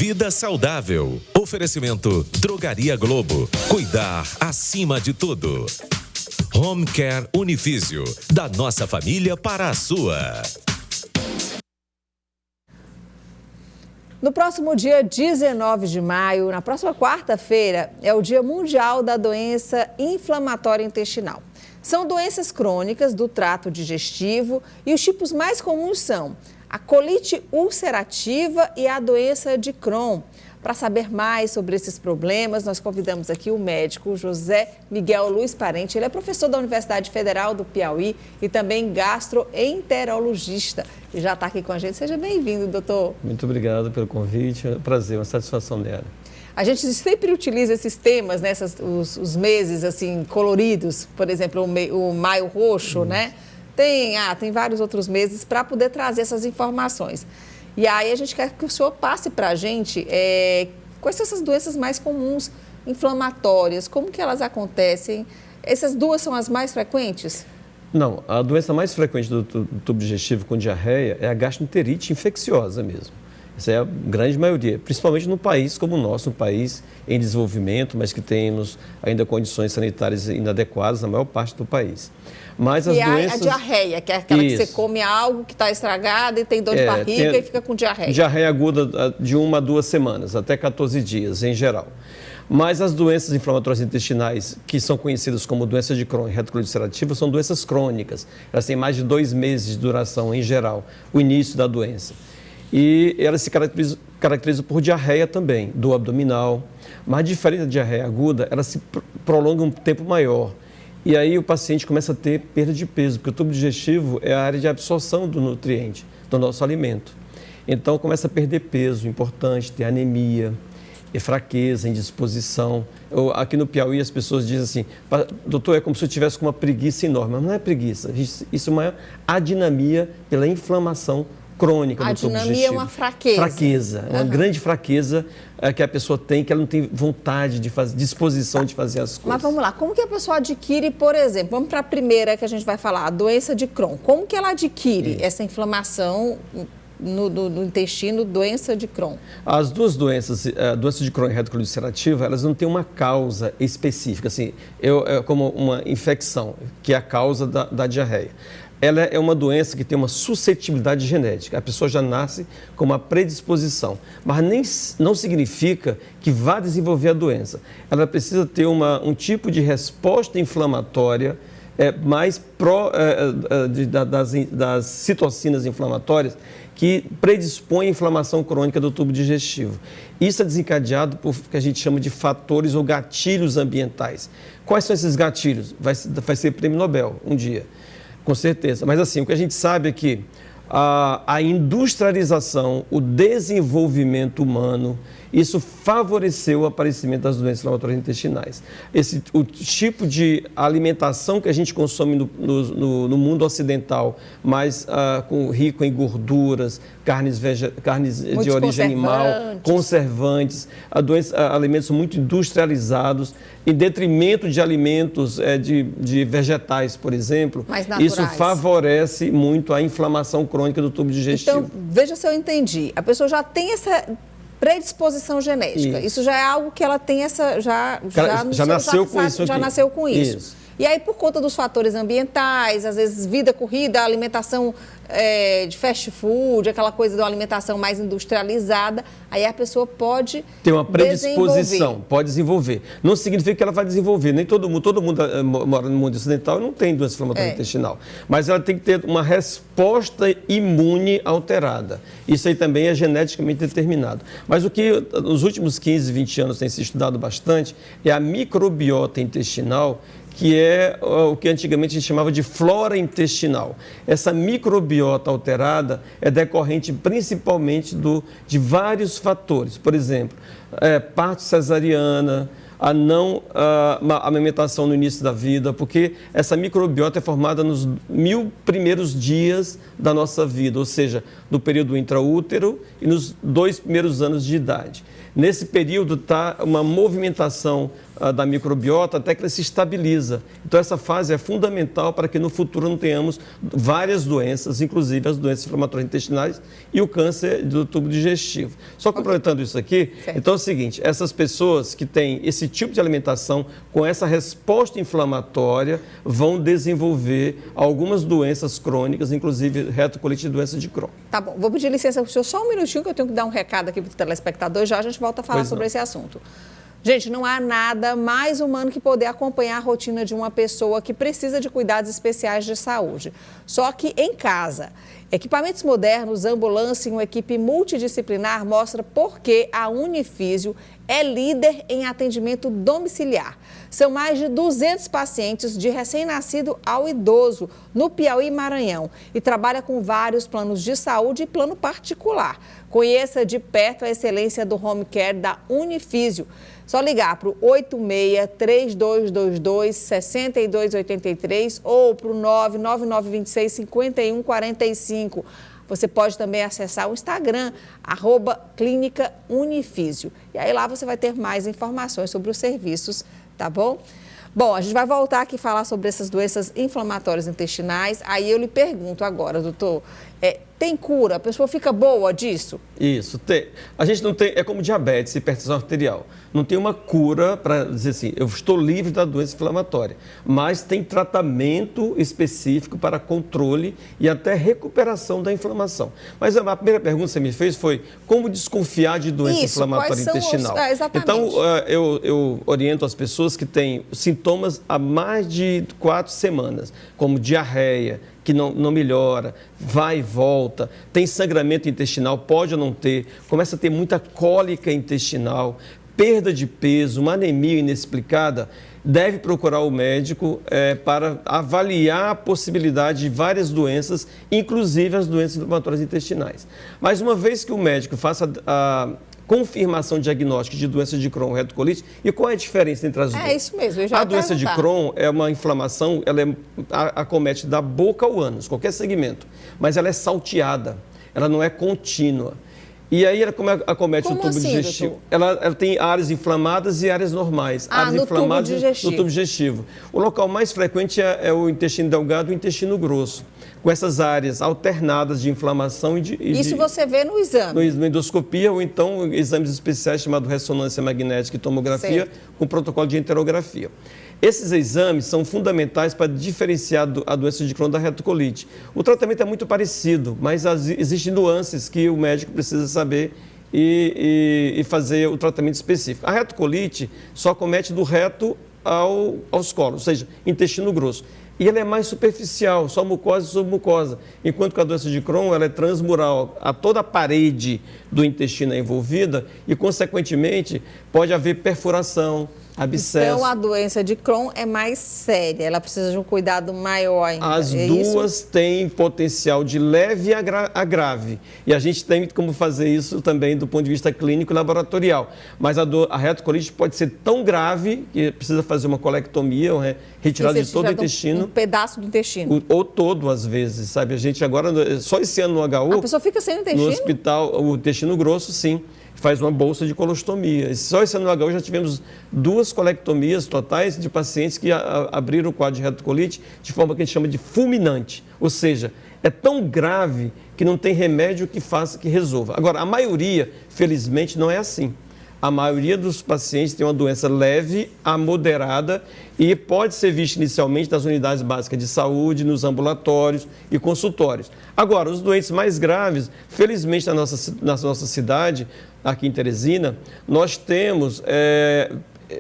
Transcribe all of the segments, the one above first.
Vida saudável. Oferecimento Drogaria Globo. Cuidar acima de tudo. Home Care Unifísio. Da nossa família para a sua. No próximo dia 19 de maio, na próxima quarta-feira, é o Dia Mundial da Doença Inflamatória Intestinal. São doenças crônicas do trato digestivo e os tipos mais comuns são a colite ulcerativa e a doença de Crohn. Para saber mais sobre esses problemas, nós convidamos aqui o médico José Miguel Luiz Parente. Ele é professor da Universidade Federal do Piauí e também gastroenterologista. E já está aqui com a gente. Seja bem-vindo, doutor. Muito obrigado pelo convite. É um prazer, uma satisfação diária. A gente sempre utiliza esses temas, né, os meses assim coloridos, por exemplo, o maio roxo, né? Tem vários outros meses para poder trazer essas informações. E aí a gente quer que o senhor passe para a gente quais são essas doenças mais comuns, inflamatórias, como que elas acontecem? Essas duas são as mais frequentes? Não, a doença mais frequente do tubo digestivo com diarreia é a gastroenterite infecciosa mesmo. Essa é a grande maioria, principalmente num país como o nosso, um país em desenvolvimento, mas que temos ainda condições sanitárias inadequadas na maior parte do país. Mas as doenças... a diarreia, que é aquela que você come algo que está estragado e tem dor de barriga e fica com diarreia. Diarreia aguda de 1 a 2 semanas, até 14 dias em geral. Mas as doenças inflamatórias intestinais, que são conhecidas como doença de Crohn e retocolite ulcerativa, são doenças crônicas. Elas têm mais de 2 meses de duração em geral, o início da doença. E elas se caracterizam por diarreia também, dor abdominal. Mas diferente da diarreia aguda, ela se prolonga um tempo maior. E aí o paciente começa a ter perda de peso, porque o tubo digestivo é a área de absorção do nutriente, do nosso alimento. Então começa a perder peso, importante, ter anemia, fraqueza, indisposição. Aqui no Piauí as pessoas dizem assim, doutor, é como se eu tivesse com uma preguiça enorme. Mas não é preguiça, isso é uma adinamia pela inflamação crônica do tubo digestivo. A adinamia é uma fraqueza. Fraqueza, uma grande fraqueza que a pessoa tem, que ela não tem vontade de fazer, disposição de fazer as coisas. Mas vamos lá, como que a pessoa adquire, por exemplo, vamos para a primeira que a gente vai falar, a doença de Crohn. Como que ela adquire essa inflamação no intestino, doença de Crohn? As duas doenças, a doença de Crohn e retocolite ulcerativa, elas não têm uma causa específica, assim, é como uma infecção, que é a causa da diarreia. Ela é uma doença que tem uma suscetibilidade genética. A pessoa já nasce com uma predisposição, mas não significa que vá desenvolver a doença. Ela precisa ter um tipo de resposta inflamatória mais das citocinas inflamatórias que predispõem à inflamação crônica do tubo digestivo. Isso é desencadeado por o que a gente chama de fatores ou gatilhos ambientais. Quais são esses gatilhos? Vai ser prêmio Nobel um dia. Com certeza. Mas assim, o que a gente sabe é que a industrialização, o desenvolvimento humano, isso favoreceu o aparecimento das doenças inflamatórias intestinais. O tipo de alimentação que a gente consome no mundo ocidental, mais rico em gorduras, carnes de origem animal, conservantes, alimentos muito industrializados, em detrimento de alimentos de vegetais, por exemplo, isso favorece muito a inflamação crônica do tubo digestivo. Então, veja se eu entendi. A pessoa já tem essa predisposição genética. Isso já é algo que ela tem já nasceu com isso. E aí, por conta dos fatores ambientais, às vezes vida corrida, alimentação de fast food, aquela coisa de uma alimentação mais industrializada, aí a pessoa pode ter uma predisposição, pode desenvolver. Não significa que ela vai desenvolver, nem todo mundo mora no mundo ocidental e não tem doença inflamatória intestinal. Mas ela tem que ter uma resposta imune alterada. Isso aí também é geneticamente determinado. Mas o que nos últimos 15, 20 anos tem se estudado bastante é a microbiota intestinal, que é o que antigamente a gente chamava de flora intestinal. Essa microbiota alterada é decorrente principalmente de vários fatores. Por exemplo, parto cesariana, a amamentação no início da vida, porque essa microbiota é formada nos 1000 primeiros dias da nossa vida, ou seja, no período intraútero e nos 2 primeiros anos de idade. Nesse período está uma movimentação da microbiota até que ela se estabiliza. Então, essa fase é fundamental para que no futuro não tenhamos várias doenças, inclusive as doenças inflamatórias intestinais e o câncer do tubo digestivo. Só complementando isso aqui, então é o seguinte, essas pessoas que têm esse tipo de alimentação com essa resposta inflamatória vão desenvolver algumas doenças crônicas, inclusive retocolite e doença de Crohn. Tá bom, vou pedir licença para o senhor só um minutinho que eu tenho que dar um recado aqui para o telespectador e já a gente volta a falar sobre esse assunto. Gente, não há nada mais humano que poder acompanhar a rotina de uma pessoa que precisa de cuidados especiais de saúde. Só que em casa. Equipamentos modernos, ambulância e uma equipe multidisciplinar mostra por que a Unifísio é líder em atendimento domiciliar. São mais de 200 pacientes de recém-nascido ao idoso no Piauí e Maranhão e trabalha com vários planos de saúde e plano particular. Conheça de perto a excelência do home care da Unifísio. Só ligar para o 86-3222-6283 ou para o 99926-5145. Você pode também acessar o Instagram, @Clínica Unifísio. E aí lá você vai ter mais informações sobre os serviços, tá bom? Bom, a gente vai voltar aqui e falar sobre essas doenças inflamatórias intestinais. Aí eu lhe pergunto agora, doutor, tem cura? A pessoa fica boa disso? Isso, tem. A gente não tem, é como diabetes, hipertensão arterial. Não tem uma cura para dizer assim, eu estou livre da doença inflamatória, mas tem tratamento específico para controle e até recuperação da inflamação. Mas a primeira pergunta que você me fez foi como desconfiar de doença inflamatória intestinal. Exatamente. Então, eu oriento as pessoas que têm sintomas há mais de 4 semanas, como diarreia, que não melhora, vai e volta, tem sangramento intestinal, pode ou não ter, começa a ter muita cólica intestinal, perda de peso, uma anemia inexplicada, deve procurar o médico para avaliar a possibilidade de várias doenças, inclusive as doenças inflamatórias intestinais. Mas uma vez que o médico faça a confirmação diagnóstica de doença de Crohn, retocolite, e qual é a diferença entre as duas? É isso mesmo, eu já A doença de Crohn é uma inflamação, ela acomete da boca ao ânus, qualquer segmento, mas ela é salteada, ela não é contínua. E aí, ela acomete o tubo digestivo. Ela tem áreas inflamadas e áreas normais. Áreas inflamadas no tubo digestivo. O local mais frequente é o intestino delgado e o intestino grosso, com essas áreas alternadas de inflamação Isso você vê no exame? Na endoscopia ou então exames especiais chamados ressonância magnética e tomografia, com protocolo de enterografia. Esses exames são fundamentais para diferenciar a doença de Crohn da retocolite. O tratamento é muito parecido, mas existem nuances que o médico precisa saber e fazer o tratamento específico. A retocolite só acomete do reto aos colos, ou seja, intestino grosso. E ela é mais superficial, só mucosa e submucosa. Enquanto que a doença de Crohn ela é transmural, toda a parede do intestino é envolvida e, consequentemente, pode haver perfuração, abscesso. Então, a doença de Crohn é mais séria, ela precisa de um cuidado maior ainda. As duas têm potencial de leve a grave. E a gente tem como fazer isso também do ponto de vista clínico e laboratorial. Mas a retocolite pode ser tão grave que precisa fazer uma colectomia, retirada de todo o intestino. Um pedaço do intestino. Ou todo, às vezes, sabe? A gente agora, só esse ano no HU... A pessoa fica sem intestino? No hospital, o intestino grosso, sim. Faz uma bolsa de colostomia. Só esse ano no HU já tivemos 2 colectomias totais de pacientes que abriram o quadro de retocolite de forma que a gente chama de fulminante. Ou seja, é tão grave que não tem remédio que faça, que resolva. Agora, a maioria, felizmente, não é assim. A maioria dos pacientes tem uma doença leve a moderada e pode ser vista inicialmente nas unidades básicas de saúde, nos ambulatórios e consultórios. Agora, os doentes mais graves, felizmente na nossa cidade, aqui em Teresina, nós temos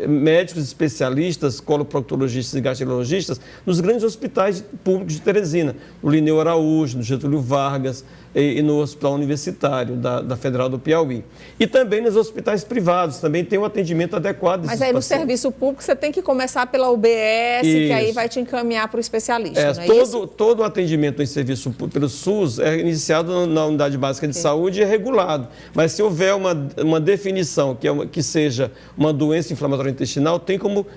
médicos especialistas, coloproctologistas e gastroenterologistas nos grandes hospitais públicos de Teresina, no Lineu Araújo, no Getúlio Vargas e no Hospital Universitário da Federal do Piauí. E também nos hospitais privados, também tem um atendimento adequado desses Mas aí no pacientes. Serviço público você tem que começar pela UBS, que aí vai te encaminhar para o especialista, não é isso? Todo o atendimento em serviço pelo SUS é iniciado na unidade básica de saúde e é regulado. Mas se houver uma definição que seja uma doença inflamatória intestinal, tem como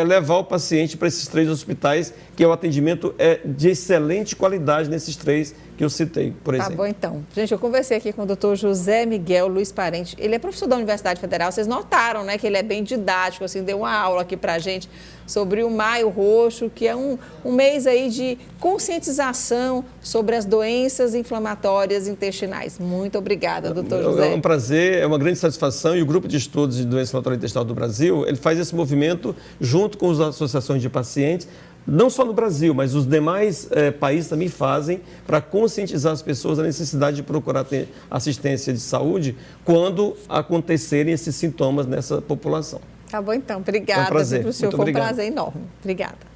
levar o paciente para esses 3 hospitais que o atendimento é de excelente qualidade nesses 3 que eu citei, por exemplo. Tá bom, então. Gente, eu conversei aqui com o doutor José Miguel Luiz Parente. Ele é professor da Universidade Federal. Vocês notaram, né, que ele é bem didático, assim, deu uma aula aqui pra gente sobre o Maio Roxo, que é um mês aí de conscientização sobre as doenças inflamatórias intestinais. Muito obrigada, doutor José. É um prazer, é uma grande satisfação, e o Grupo de Estudos de Doença Inflamatória Intestinal do Brasil, ele faz esse movimento junto com as associações de pacientes, não só no Brasil, mas os demais países também fazem, para conscientizar as pessoas da necessidade de procurar ter assistência de saúde quando acontecerem esses sintomas nessa população. Tá bom, então. Obrigada. É um prazer. Para o senhor Muito foi um obrigado. prazer enorme. Obrigada.